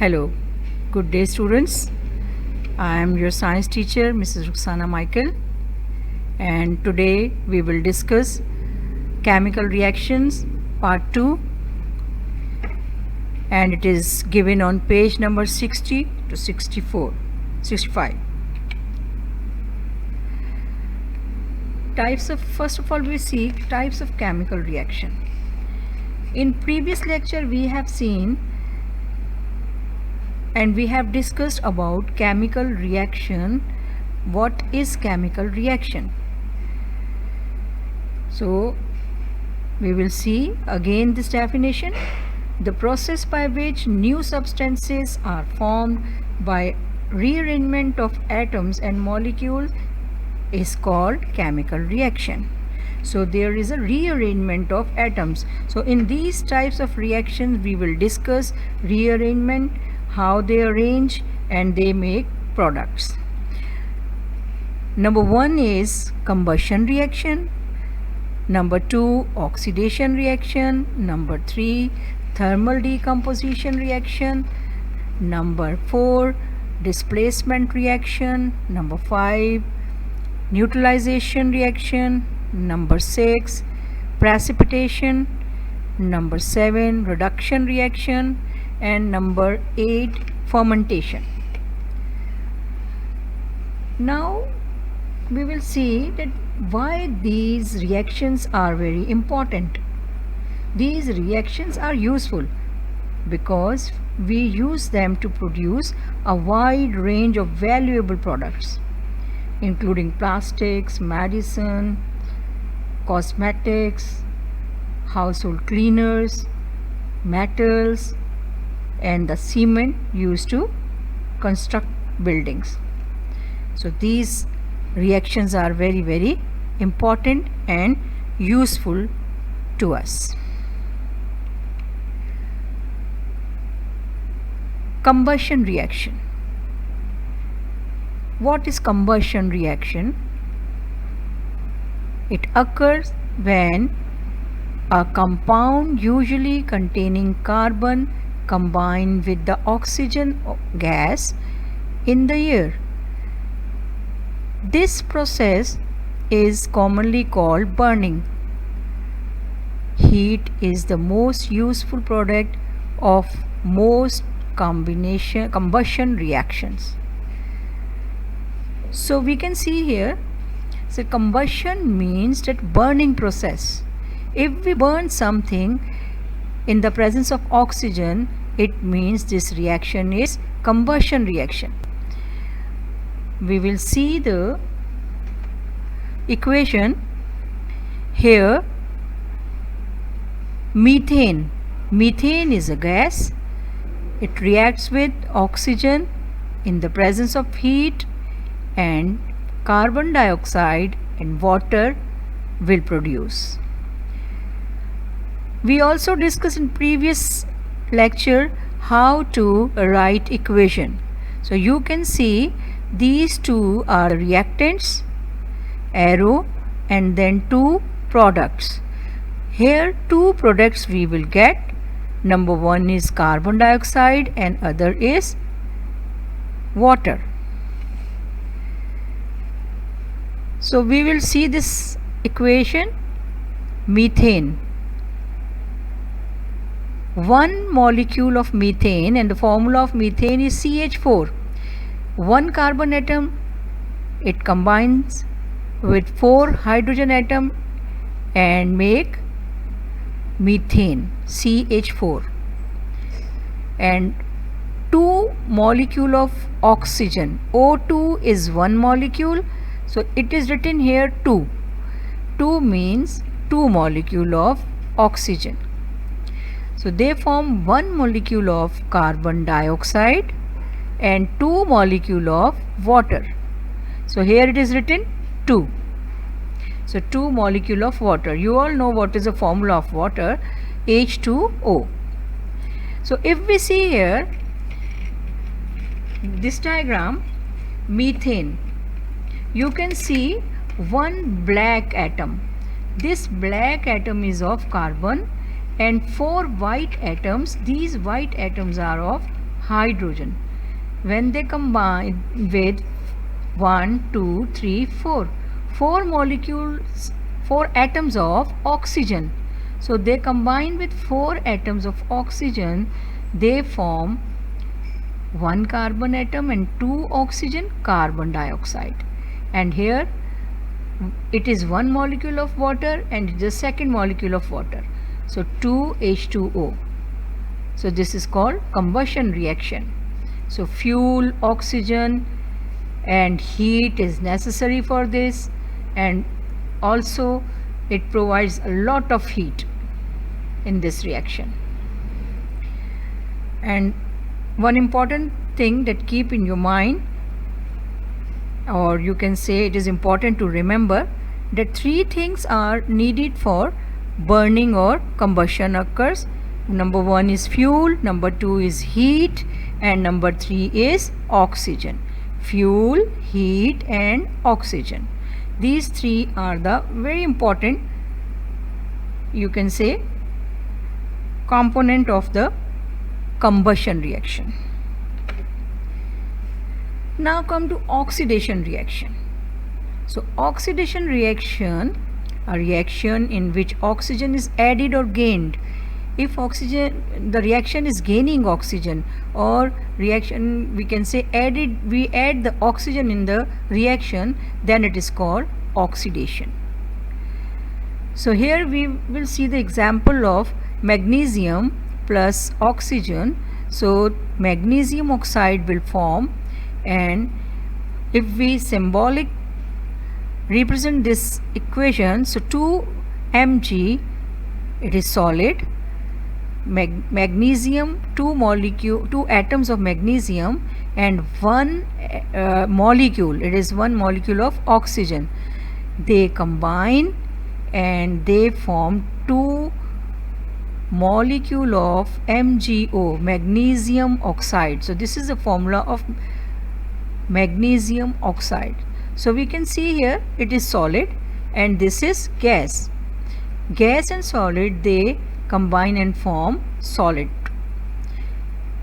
Hello, good day students. I am your science teacher Mrs. Ruxana Michael, and today we will discuss chemical reactions part 2, and it is given on page number 60 to 65. First of all we see types of chemical reaction. In previous lecture we have seen and we have discussed about chemical reaction. What is chemical reaction? So we will see again this definition: the process by which new substances are formed by rearrangement of atoms and molecules is called chemical reaction. So there is a rearrangement of atoms. So in these types of reactions we will discuss rearrangement, how they arrange and they make products. Number 1 is combustion reaction. Number 2, oxidation reaction. Number 3, thermal decomposition reaction. Number 4, displacement reaction. Number 5, neutralization reaction. Number 6, precipitation. Number 7, reduction reaction. And number 8, fermentation. Now we will see that why these reactions are very important. These reactions are useful because we use them to produce a wide range of valuable products, including plastics, medicine, cosmetics, household cleaners, metals, and the cement used to construct buildings. So these reactions are very important and useful to us. Combustion reaction. What is combustion reaction? It occurs when a compound usually containing carbon combine with the oxygen gas in the air. This process is commonly called burning. Heat is the most useful product of most combustion reactions. So we can see here, so combustion means that burning process. If we burn something in the presence of oxygen, it means this reaction is combustion reaction. We will see the equation here. Methane is a gas. It reacts with oxygen in the presence of heat, and carbon dioxide and water will produce. We also discussed in previous lecture how to write equation. So you can see these two are reactants, arrow, and then two products. Here two products we will get. Number 1 is carbon dioxide and other is water. So we will see this equation. Methane. One molecule of methane, and the formula of methane is CH4. One carbon atom, it combines with 4 hydrogen atom and make methane, CH4. And 2 molecule of oxygen, O2 is 1 molecule, so it is written here 2. 2 means 2 molecule of oxygen. So they form 1 molecule of carbon dioxide and 2 molecule of water. So here it is written 2. So 2 molecule of water. You all know what is the formula of water, H2O. So if we see here this diagram, methane, you can see one black atom. This black atom is of carbon and 4 white atoms. These white atoms are of hydrogen. When they combine with 1, 2, 3, 4, 4 molecules, 4 atoms of oxygen. So they combine with 4 atoms of oxygen, they form 1 carbon atom and 2 oxygen, carbon dioxide. And here it is 1 molecule of water and the second molecule of water. So 2H2O. So this is called combustion reaction. So fuel, oxygen and heat is necessary for this, and also it provides a lot of heat in this reaction. And one important thing that keep in your mind, or you can say it is important to remember, that 3 things are needed for burning or combustion occurs. Number 1 is fuel, number 2 is heat, and number 3 is oxygen. Fuel, heat and oxygen. These 3 are the very important, you can say, component of the combustion reaction. Now come to oxidation reaction. So oxidation reaction, a reaction in which oxygen is added or gained. If the reaction is gaining oxygen, or reaction we can say we add the oxygen in the reaction, then it is called oxidation. So here we will see the example of magnesium plus oxygen. So magnesium oxide will form, and if we symbolic represent this equation, so 2 Mg, it is solid. Magnesium, 2 atoms of magnesium and 1 molecule, it is 1 molecule of oxygen. They combine and they form 2 molecule of MgO, magnesium oxide. So this is the formula of magnesium oxide. So we can see here it is solid and this is gas. Gas and solid, they combine and form solid.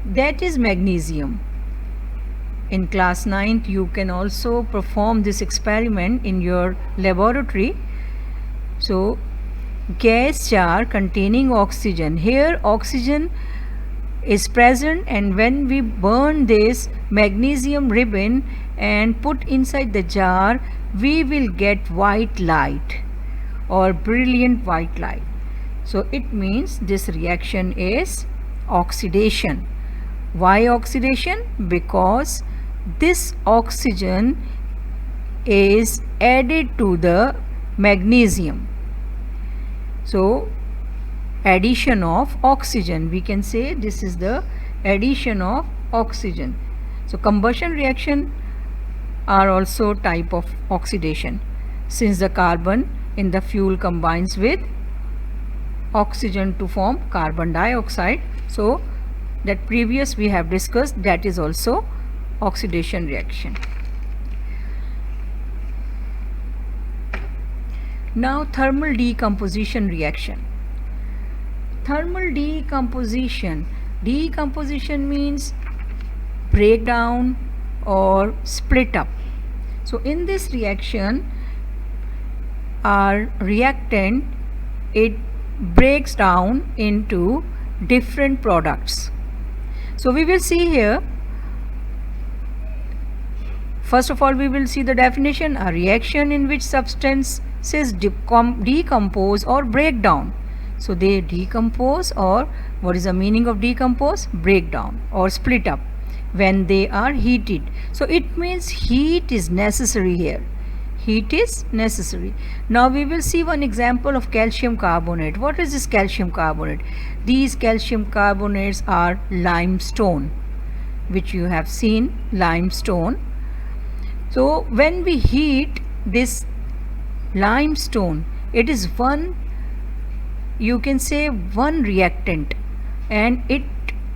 That is magnesium. In class 9th you can also perform this experiment in your laboratory. So gas jar containing oxygen, here oxygen is present, and when we burn this magnesium ribbon and put inside the jar, we will get white light or brilliant white light. So it means this reaction is oxidation. Why oxidation? Because this oxygen is added to the magnesium. So addition of oxygen, we can say this is the addition of oxygen. So combustion reaction are also type of oxidation, since the carbon in the fuel combines with oxygen to form carbon dioxide. So that previous we have discussed, that is also oxidation reaction. Now thermal decomposition reaction. Thermal decomposition means breakdown or split up. So in this reaction, our reactant, it breaks down into different products. So we will see here, first of all we will see the definition: a reaction in which substances decompose or break down. So they decompose, or what is the meaning of decompose? Break down or split up when they are heated. So it means heat is necessary here. Heat is necessary. Now we will see one example of calcium carbonate. What is this calcium carbonate? These calcium carbonates are limestone, which you have seen, limestone. So when we heat this limestone, it is one, you can say one reactant, and it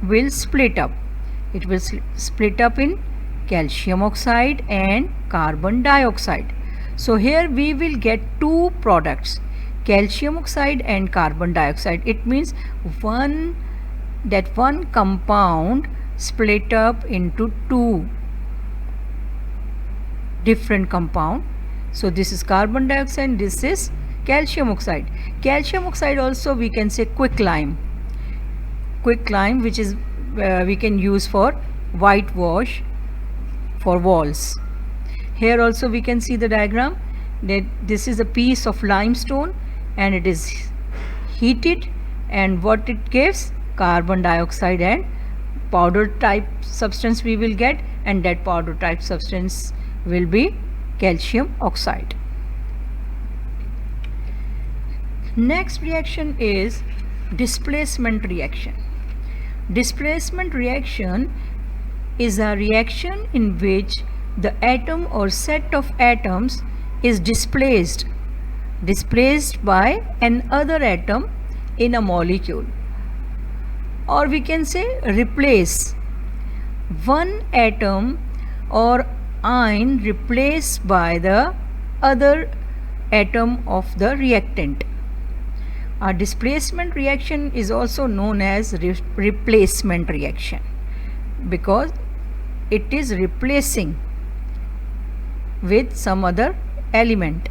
will split up. It will split up in calcium oxide and carbon dioxide. So here we will get 2 products, calcium oxide and carbon dioxide. It means one compound split up into two different compound. So this is carbon dioxide, this is calcium oxide. Calcium oxide also we can say quicklime, which is we can use for whitewash for walls. Here also we can see the diagram that this is a piece of limestone and it is heated, and what it gives, carbon dioxide and powder type substance we will get, and that powder type substance will be calcium oxide. Next reaction is displacement reaction. Displacement reaction is a reaction in which the atom or set of atoms is displaced by another atom in a molecule, or we can say replace one atom or ion replaced by the other atom of the reactant. A displacement reaction is also known as replacement reaction because it is replacing with some other element.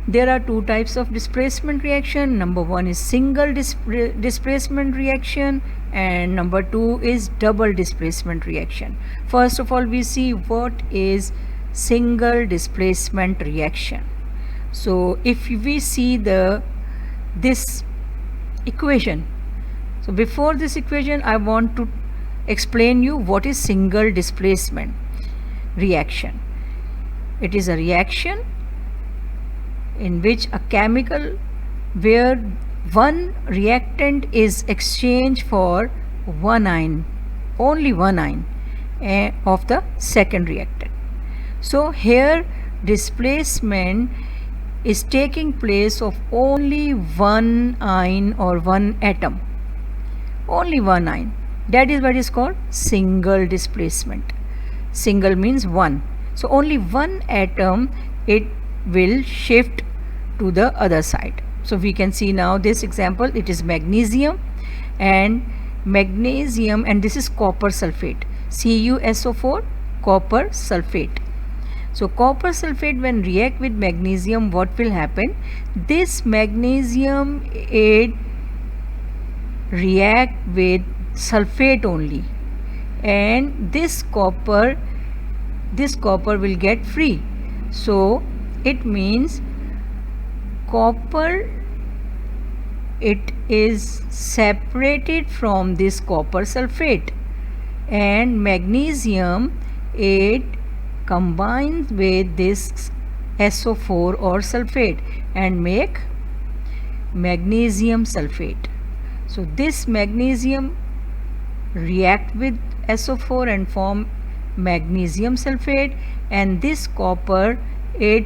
There are two types of displacement reaction. Number one is single displacement reaction, and number two is double displacement reaction. First of all, we see what is single displacement reaction. So if we see this equation, so before this equation I want to explain you what is single displacement reaction. It is a reaction in which a chemical where one reactant is exchanged for one ion, only one ion of the second reactant. So here displacement is taking place of only one ion or one atom, only one ion. That is what is called single displacement. Single means one. So only one atom it will shift to the other side. So we can see now this example, it is magnesium and this is copper sulfate, CuSO4, copper sulfate. So copper sulfate when react with magnesium, what will happen? This magnesium it react with sulfate only, and this copper will get free. So it means copper it is separated from this copper sulfate, and magnesium it combines with this SO4 or sulfate and make magnesium sulfate. So this magnesium react with SO4 and form magnesium sulfate, and this copper it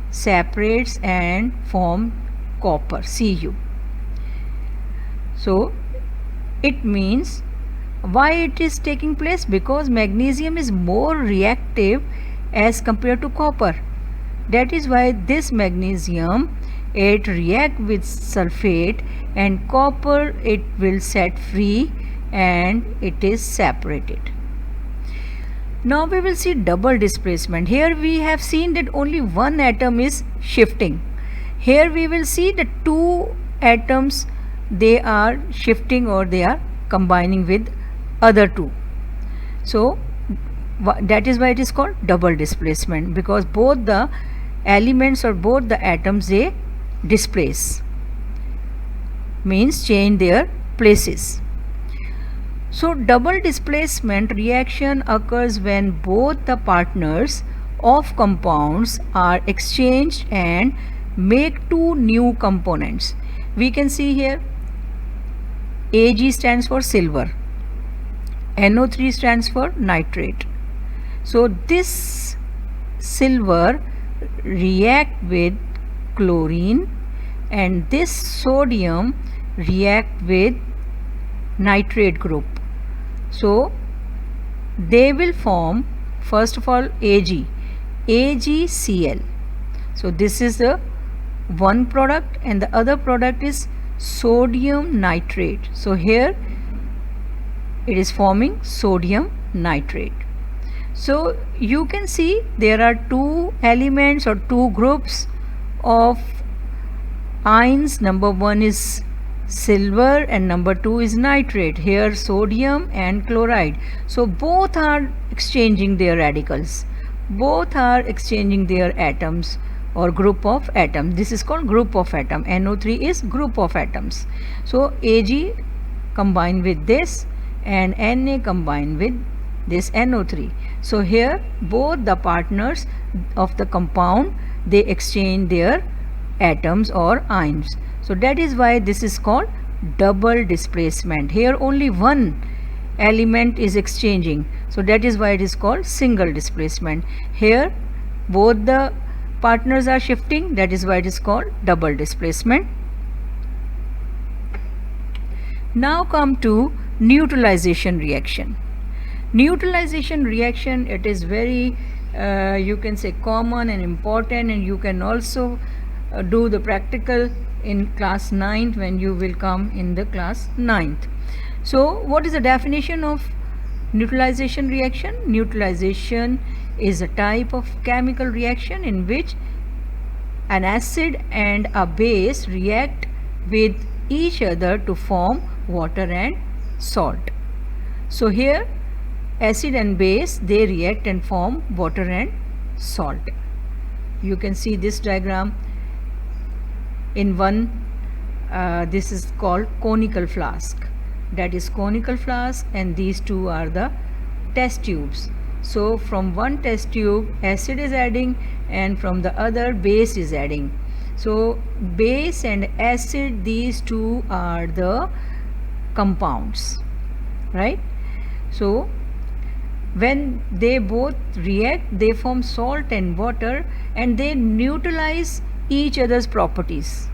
separates and form copper, Cu. So it means why it is taking place, because magnesium is more reactive as compared to copper. That is why this magnesium it react with sulfate, and copper it will set free and it is separated. Now we will see double displacement. Here we have seen that only one atom is shifting. Here we will see that two atoms they are shifting or they are combining with other two. So that is why it is called double displacement, because both the elements or both the atoms they displace, means change their places. So double displacement reaction occurs when both the partners of compounds are exchanged and make two new components. We can see here Ag stands for silver, NO3 stands for nitrate. So this silver react with chlorine and this sodium react with nitrate group. So they will form first of all AgCl. So this is the one product and the other product is sodium nitrate. So here it is forming sodium nitrate. So you can see there are two elements or two groups of ions. Number one is silver and number two is nitrate. Here sodium and chloride. So both are exchanging their radicals. Both are exchanging their atoms or group of atoms. This is called group of atom. NO3 is group of atoms. So Ag combined with this and Na combined with this NO3. So here both the partners of the compound, they exchange their atoms or ions. So that is why this is called double displacement. Here only one element is exchanging. So that is why it is called single displacement. Here both the partners are shifting. That is why it is called double displacement. Now come to neutralization reaction. Neutralization reaction, it is very you can say common and important, and you can also do the practical in class 9th when you will come in the class 9th. So what is the definition of neutralization reaction? Neutralization is a type of chemical reaction in which an acid and a base react with each other to form water and salt. So here acid and base, they react and form water and salt. You can see this diagram in one. This is called conical flask. That is conical flask, and these two are the test tubes. So from one test tube acid is adding and from the other base is adding. So base and acid, these two are the compounds, right? So when they both react, they form salt and water, and they neutralize each other's properties.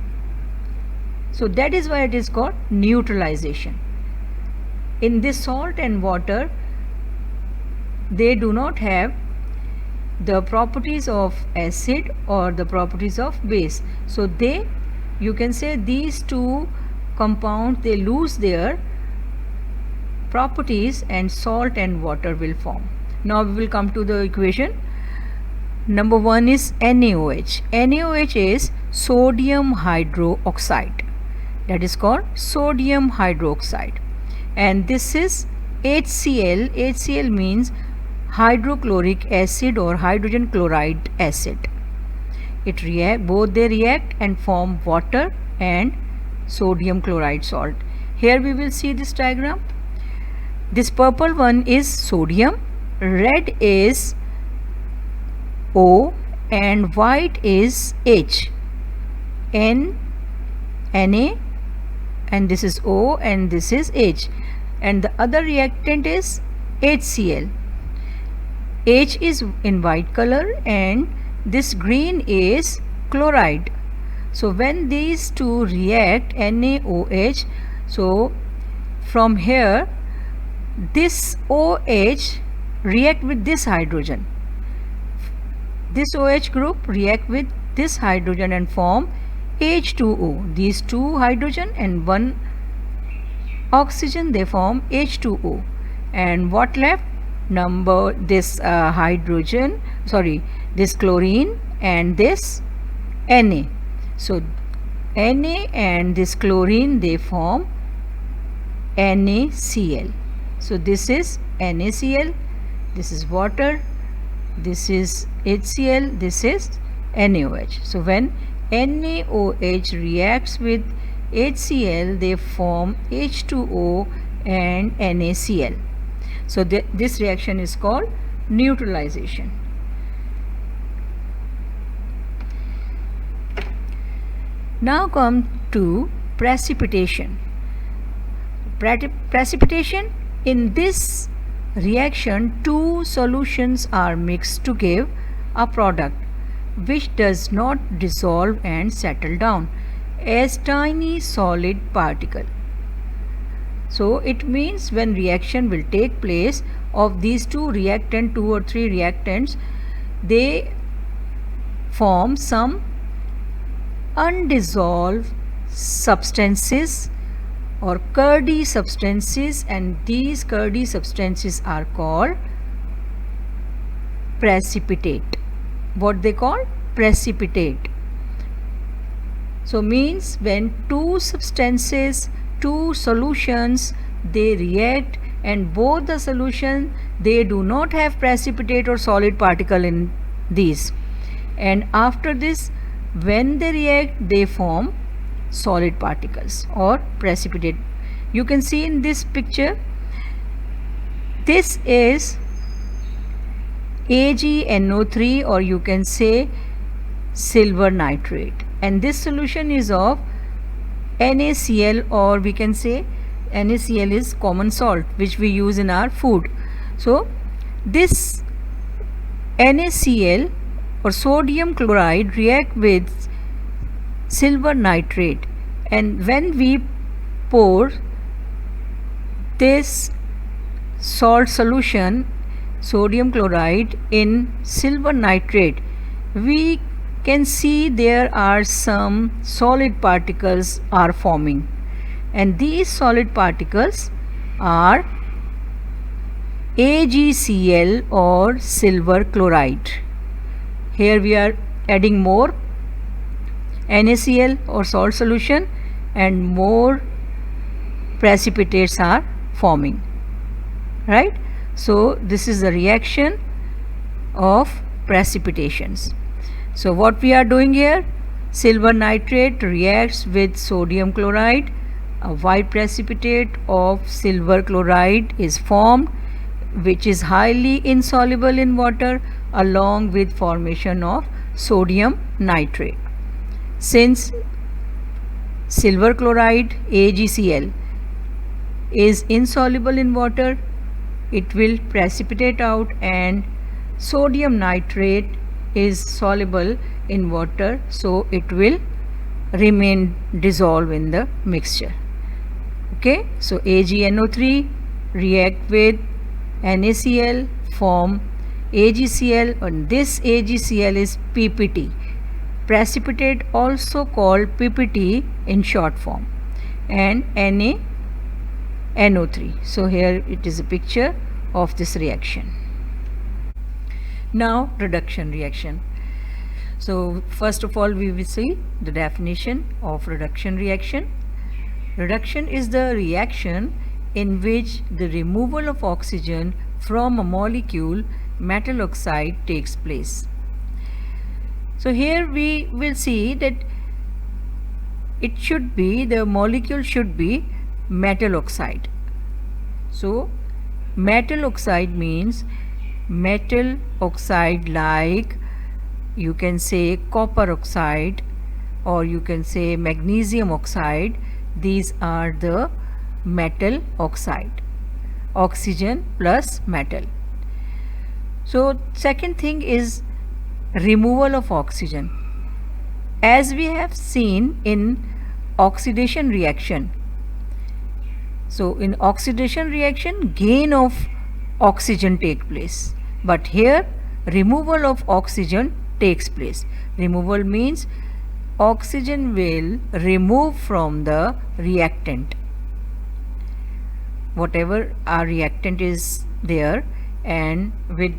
So that is why it is called neutralization. In this salt and water, they do not have the properties of acid or the properties of base. So they, you can say these two compounds, they lose their properties and salt and water will form. Now we will come to the equation. Number one is NaOH. NaOH is sodium hydroxide. That is called sodium hydroxide. And this is HCl. HCl means hydrochloric acid or hydrogen chloride acid. It react, both they react and form water and sodium chloride salt. Here we will see this diagram. This purple one is sodium, red is O, and white is H. Na, and this is O and this is H, and the other reactant is HCl. H is in white color and this green is chloride. So when these two react, NaOH, so from here this OH react with this hydrogen. This OH group react with this hydrogen and form H2O. These two hydrogen and one oxygen, they form H2O. And what left? Number this hydrogen, sorry, this chlorine and this Na. So Na and this chlorine, they form NaCl. So this is NaCl, this is water, this is HCl, this is NaOH. So when NaOH reacts with HCl, they form H2O and NaCl. So this reaction is called neutralization. Now come to precipitation. Precipitation, in this reaction two solutions are mixed to give a product which does not dissolve and settle down as tiny solid particle. So it means when reaction will take place of these two reactant, 2 or 3 reactants, they form some undissolved substances or curdy substances, and these curdy substances are called precipitate. What they call? Precipitate. So means when two substances, two solutions, they react, and both the solution, they do not have precipitate or solid particle in these, and after this when they react they form solid particles or precipitate. You can see in this picture, this is AgNO3, or you can say silver nitrate, and this solution is of NaCl, or we can say NaCl is common salt which we use in our food. So this NaCl or sodium chloride react with silver nitrate, and when we pour this salt solution, sodium chloride, in silver nitrate, we can see there are some solid particles are forming, and these solid particles are AgCl or silver chloride. Here we are adding more NaCl or salt solution, and more precipitates are forming, right? So this is the reaction of precipitations. So what we are doing here, silver nitrate reacts with sodium chloride, a white precipitate of silver chloride is formed, which is highly insoluble in water, along with formation of sodium nitrate. Since silver chloride AgCl is insoluble in water, it will precipitate out, and sodium nitrate is soluble in water, so it will remain dissolved in the mixture. Okay, so AgNO3 react with NaCl, form AgCl, and this AgCl is PPT, precipitate, also called PPT in short form, and NaNO3. So here it is a picture of this reaction. Now reduction reaction. So first of all we will see the definition of reduction reaction. Reduction is the reaction in which the removal of oxygen from a molecule, metal oxide, takes place. So here we will see that it should be, the molecule should be metal oxide. So metal oxide means metal oxide, like you can say copper oxide, or you can say magnesium oxide. These are the metal oxide, oxygen plus metal. So second thing is removal of oxygen. As we have seen in oxidation reaction, so in oxidation reaction gain of oxygen take place, but here removal of oxygen takes place. Removal means oxygen will remove from the reactant, whatever our reactant is there, and with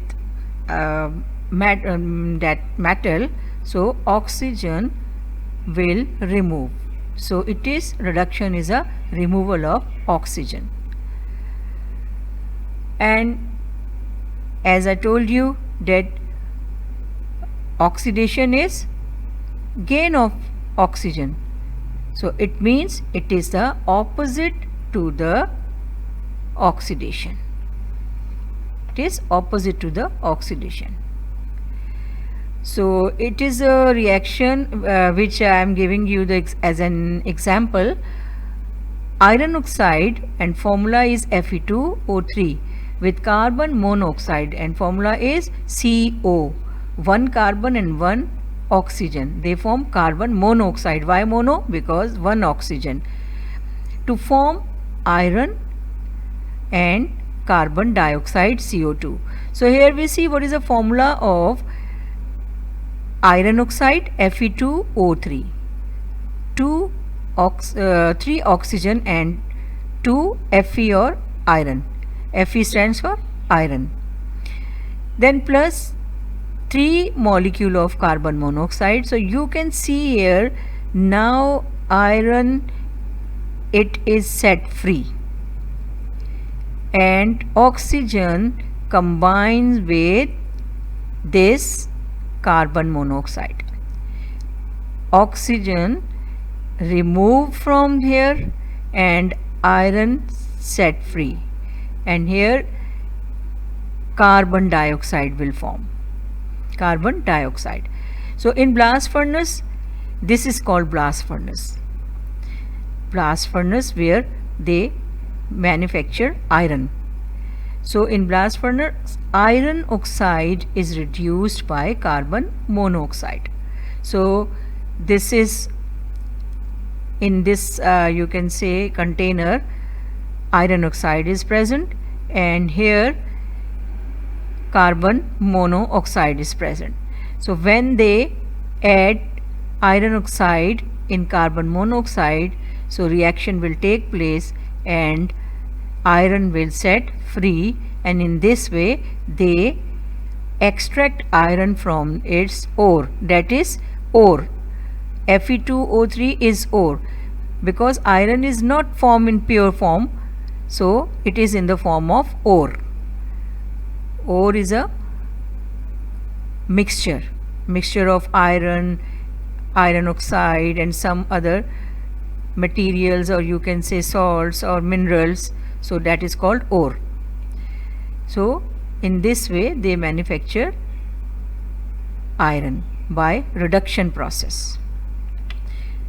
that metal, so oxygen will remove. So it is, reduction is a removal of oxygen. And as I told you that oxidation is gain of oxygen, so it means it is the opposite to the oxidation. It is opposite to the oxidation. So it is a reaction which I am giving you as an example. Iron oxide and formula is Fe2O3 with carbon monoxide, and formula is CO, one carbon and one oxygen. They form carbon monoxide. Why mono? Because one oxygen. To form iron and carbon dioxide, CO2. So here we see what is the formula of iron oxide, Fe2O3, 3 oxygen and 2 Fe or iron. Fe stands for iron. Then plus 3 molecule of carbon monoxide. So you can see here now iron, it is set free, and oxygen combines with this carbon monoxide. Oxygen removed from here and iron set free, and here carbon dioxide will form. Carbon dioxide. So in blast furnace, this is called blast furnace. Blast furnace where they manufacture iron. So in blast furnace, iron oxide is reduced by carbon monoxide. So this is in this you can say container, iron oxide is present, and here carbon monoxide is present. So when they add iron oxide in carbon monoxide, so reaction will take place and iron will set free, and in this way they extract iron from its ore, that is ore. Fe2O3 is ore, because iron is not formed in pure form, so it is in the form of ore. Ore is a mixture of iron, iron oxide and some other materials, or you can say salts or minerals, so that is called ore. So in this way they manufacture iron by reduction process.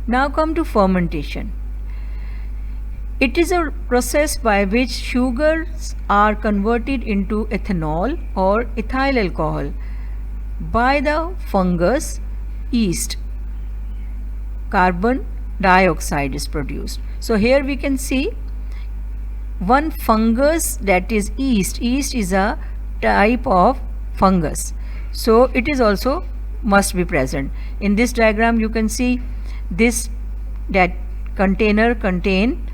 Now come to fermentation. It is a process by which sugars are converted into ethanol or ethyl alcohol by the fungus yeast. Carbon dioxide is produced. So here we can see one fungus, that is yeast. Yeast is a type of fungus, so it is also must be present. In this diagram you can see this, that container contain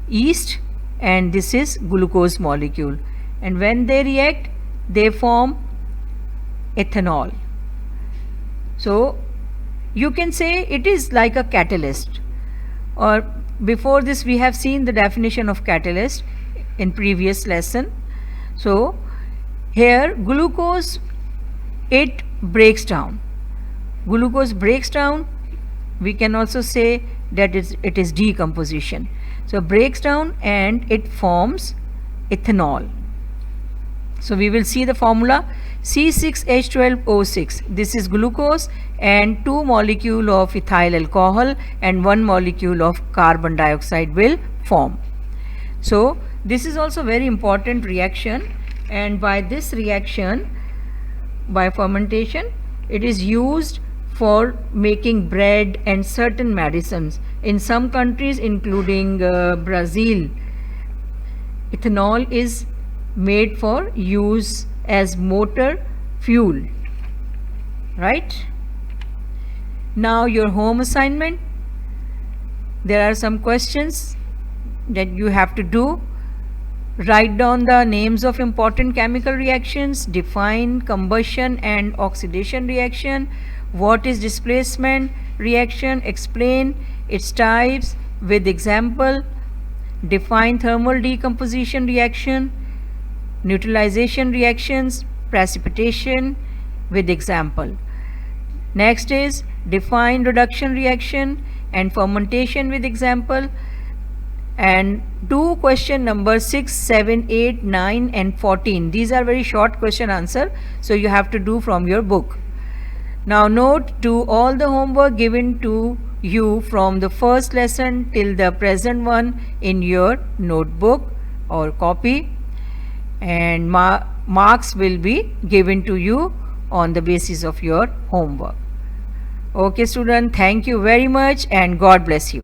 yeast and this is glucose molecule, and when they react they form ethanol. So you can say it is like a catalyst, or before this we have seen the definition of catalyst in previous lesson. So here glucose, it breaks down. Glucose breaks down, we can also say that it is decomposition. So breaks down and it forms ethanol. So we will see the formula C6H12O6. This is glucose and 2 molecule of ethyl alcohol and 1 molecule of carbon dioxide will form. So this is also very important reaction, and by this reaction, by fermentation, it is used for making bread and certain medicines. In some countries including Brazil, ethanol is made for use as motor fuel, right? Now your home assignment, there are some questions that you have to do. Write down the names of important chemical reactions, define combustion and oxidation reaction, what is displacement reaction, explain its types with example, define thermal decomposition reaction, neutralization reactions, precipitation with example. Next is define reduction reaction and fermentation with example, and do question number 6, 7, 8, 9 and 14. These are very short question answer, so you have to do from your book. Now note, do all the homework given to you from the first lesson till the present one in your notebook or copy, and marks will be given to you on the basis of your homework. Okay student, thank you very much and God bless you.